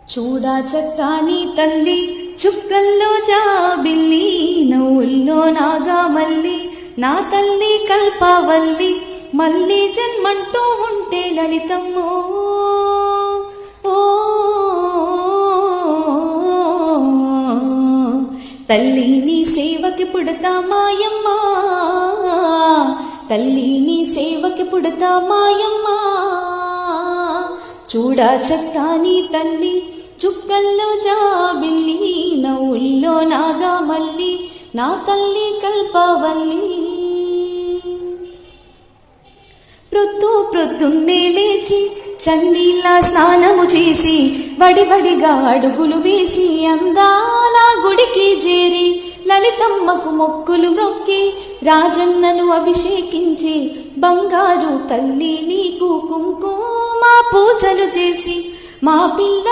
చూడా చక్కాని తల్లి చుక్కల్లో జాబిల్లి నవ్వుల్లో నాగామల్లి నా తల్లి కల్పవల్లి మళ్ళీ జన్మంటూ ఉంటే లలితమ్మో ఓ తల్లి నీ సేవకి పుడతా మాయమ్మ తల్లి నీ సేవకి పుడతా మాయమ్మ చూడా చక్కాని తల్లి చుక్కల్లో జాబిల్లి నవ్వుల్లో నాగామల్లి నా తల్లి కల్పవల్లి ప్రొద్దున్నే లేచి చన్నీళ్ళ స్నానము చేసి వడివడిగా అడుగులు వేసి అందాల గుడికి చేరి లలితమ్మకు మొక్కులు మొక్కి రాజన్నను అభిషేకించి బంగారు తల్లి నీకు కుంకుమ పూజలు చేసి మా పిల్ల